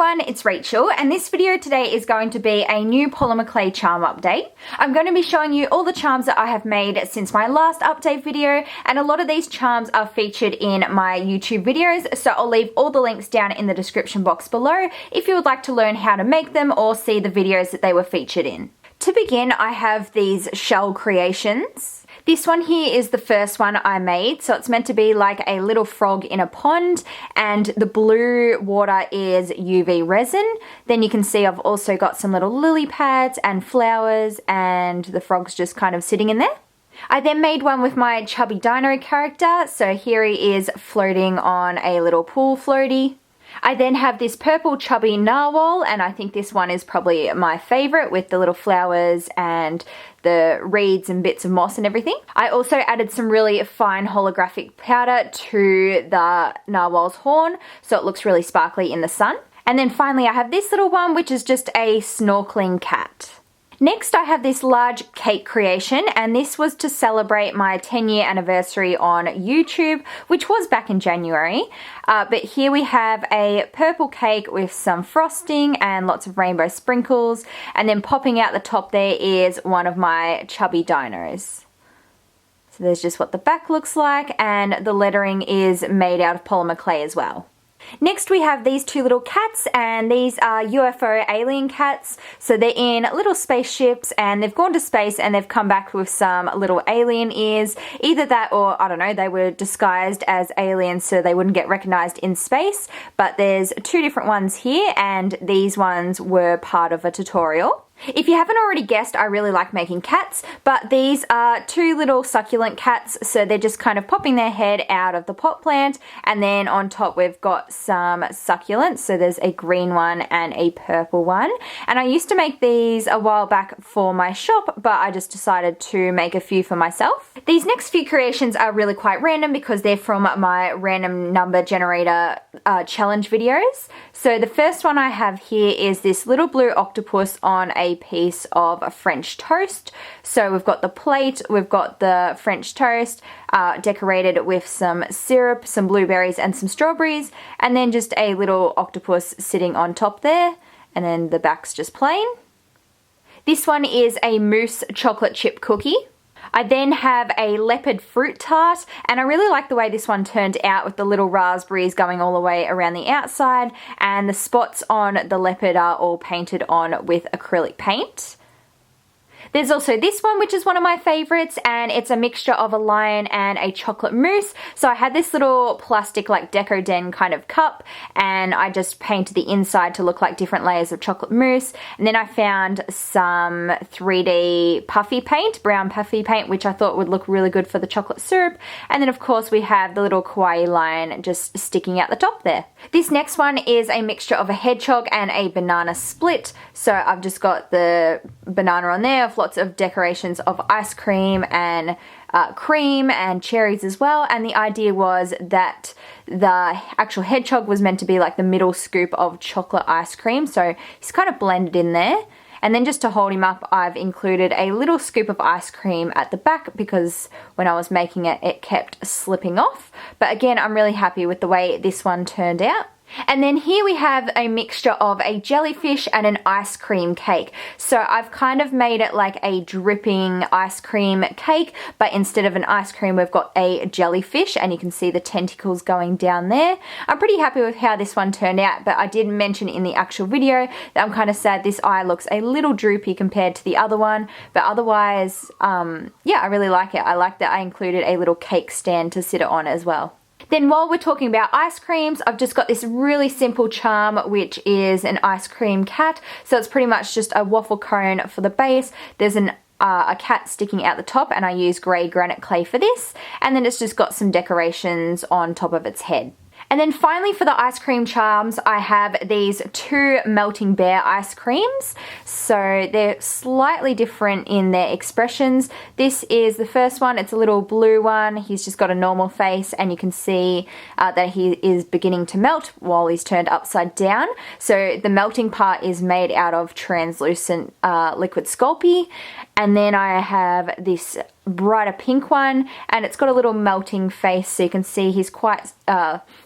everyone, it's Rachel, and this video today is going to be a new polymer clay charm update. I'm going to be showing you all the charms that I have made since my last update video, and a lot of these charms are featured in my YouTube videos, so I'll leave all the links down in the description box below if you would like to learn how to make them or see the videos that they were featured in. To begin, I have these shell creations. This one here is the first one I made, so it's meant to be like a little frog in a pond, and the blue water is UV resin. Then you can see I've also got some little lily pads and flowers, and the frog's just kind of sitting in there. I then made one with my Chubby Dino character, so here he is floating on a little pool floaty. I then have this purple Chubby Narwhal, and I think this one is probably my favourite with the little flowers and the reeds and bits of moss and everything. I also added some really fine holographic powder to the narwhal's horn so it looks really sparkly in the sun. And then finally I have this little one, which is just a snorkeling cat. Next I have this large cake creation, and this was to celebrate my 10-year anniversary on YouTube, which was back in January. But here we have a purple cake with some frosting and lots of rainbow sprinkles, and then popping out the top there is one of my chubby dinos. So there's just what the back looks like, and the lettering is made out of polymer clay as well. Next we have these two little cats, and these are Ufo Alien Cats. So they're in little spaceships and they've gone to space and they've come back with some little alien ears. Either that or, I don't know, they were disguised as aliens so they wouldn't get recognized in space. But there's two different ones here, and these ones were part of a tutorial. If you haven't already guessed, I really like making cats, but these are two little succulent cats, so they're just kind of popping their head out of the pot plant, and then on top we've got some succulents, so there's a green one and a purple one. And I used to make these a while back for my shop, but I just decided to make a few for myself. These next few creations are really quite random because they're from my random number generator challenge videos. So the first one I have here is this little blue octopus on a piece of French toast. So we've got the plate, we've got the French toast decorated with some syrup, some blueberries and some strawberries, and then just a little octopus sitting on top there, and then the back's just plain. This one is a mousse chocolate chip cookie. I then have a Leopard fruit tart, and I really like the way this one turned out with the little raspberries going all the way around the outside, and the spots on the leopard are all painted on with acrylic paint. There's also this one, which is one of my favourites, and it's a mixture of a lion and a chocolate mousse. So I had this little plastic like Deco Den kind of cup, and I just painted the inside to look like different layers of chocolate mousse. And then I found some 3D puffy paint, brown puffy paint, which I thought would look really good for the chocolate syrup. And then of course we have the little kawaii lion just sticking out the top there. This next one is a mixture of a hedgehog and a banana split. So I've just got the banana on there, of lots of decorations of ice cream and cream and cherries as well, and the idea was that the actual hedgehog was meant to be like the middle scoop of chocolate ice cream, so he's kind of blended in there. And then just to hold him up, I've included a little scoop of ice cream at the back because when I was making it, it kept slipping off. But again, I'm really happy with the way this one turned out. And then here we have a mixture of a jellyfish and an ice cream cake. So I've kind of made it like a dripping ice cream cake, but instead of an ice cream we've got a jellyfish, and you can see the tentacles going down there. I'm pretty happy with how this one turned out, but I did mention in the actual video that I'm kind of sad this eye looks a little droopy compared to the other one, but otherwise, yeah, I really like it. I like that I included a little cake stand to sit it on as well. Then while we're talking about ice creams, I've just got this really simple charm, which is an ice cream cat. So it's pretty much just a waffle cone for the base. There's a cat sticking out the top, and I use grey granite clay for this. And then it's just got some decorations on top of its head. And then finally for the ice cream charms, I have these two Melting Bear ice creams. So they're slightly different in their expressions. This is the first one, it's a little blue one. He's just got a normal face, and you can see that he is beginning to melt while he's turned upside down. So the melting part is made out of translucent liquid Sculpey. And then I have this brighter pink one, and it's got a little melting face, so you can see he's quite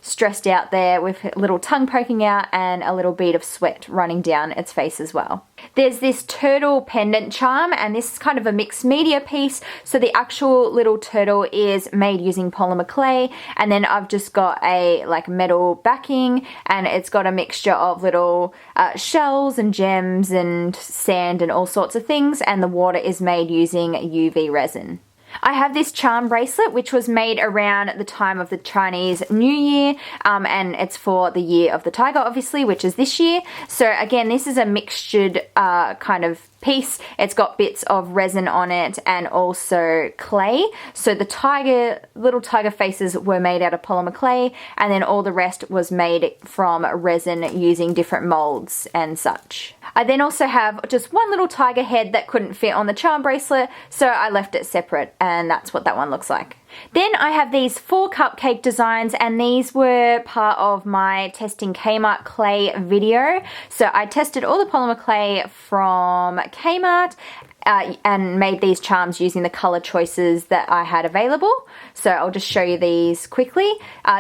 stressed out there with a little tongue poking out and a little bead of sweat running down its face as well. There's this turtle pendant charm, and this is kind of a mixed media piece. So the actual little turtle is made using polymer clay, and then I've just got a like metal backing, and it's got a mixture of little shells and gems and sand and all sorts of things, and the water is made using UV resin. I have this charm bracelet which was made around the time of the Chinese New Year, and it's for the year of the tiger obviously, which is this year. So again, this is a mixtured kind of piece. It's got bits of resin on it and also clay. So the little tiger faces were made out of polymer clay, and then all the rest was made from resin using different molds and such. I then also have just one little tiger head that couldn't fit on the charm bracelet, so I left it separate, and that's what that one looks like. Then I have these 4 cupcake designs, and these were part of my testing Kmart clay video. So I tested all the polymer clay from Kmart and made these charms using the color choices that I had available. So I'll just show you these quickly.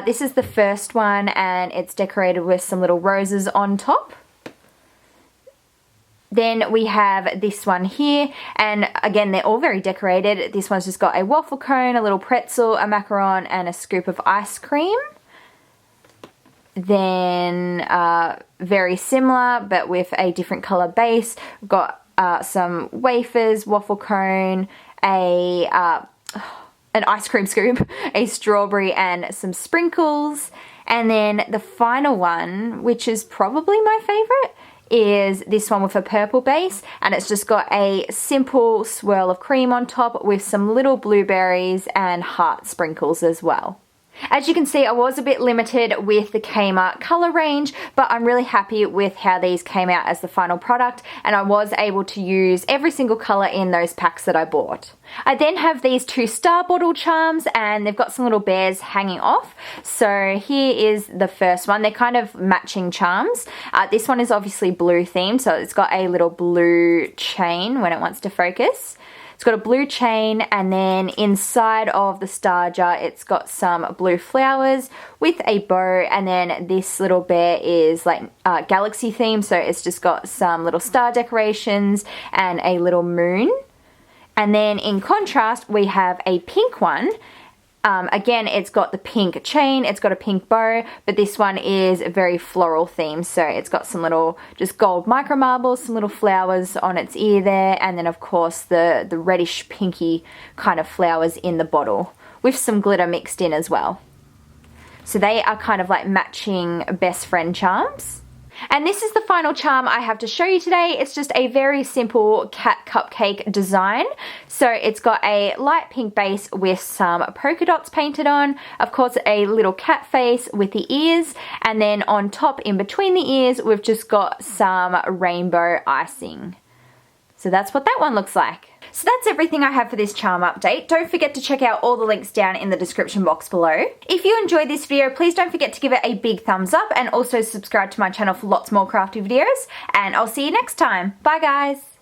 This is the first one, and it's decorated with some little roses on top. Then we have this one here, and again, they're all very decorated. This one's just got a waffle cone, a little pretzel, a macaron, and a scoop of ice cream. Then very similar, but with a different color base. We've got some wafers, waffle cone, an ice cream scoop, a strawberry, and some sprinkles. And then the final one, which is probably my favorite, is this one with a purple base, and it's just got a simple swirl of cream on top with some little blueberries and heart sprinkles as well. As you can see, I was a bit limited with the Kmart color range, but I'm really happy with how these came out as the final product, and I was able to use every single color in those packs that I bought. I then have these 2 star bottle charms, and they've got some little bears hanging off. So here is the first one. They're kind of matching charms. This one is obviously blue themed, so it's got a little blue chain when it wants to focus. It's got a blue chain, and then inside of the star jar it's got some blue flowers with a bow, and then this little bear is like galaxy themed, so it's just got some little star decorations and a little moon. And then in contrast we have a pink one. Again, it's got the pink chain, it's got a pink bow, but this one is very floral themed. So it's got some little just gold micro marbles, some little flowers on its ear there, and then of course the reddish pinky kind of flowers in the bottle with some glitter mixed in as well. So they are kind of like matching best friend charms. And this is the final charm I have to show you today. It's just a very simple cat cupcake design. So it's got a light pink base with some polka dots painted on. Of course, a little cat face with the ears. And then on top, in between the ears, we've just got some rainbow icing. So that's what that one looks like. So that's everything I have for this charm update. Don't forget to check out all the links down in the description box below. If you enjoyed this video, please don't forget to give it a big thumbs up, and also subscribe to my channel for lots more crafty videos, and I'll see you next time. Bye guys!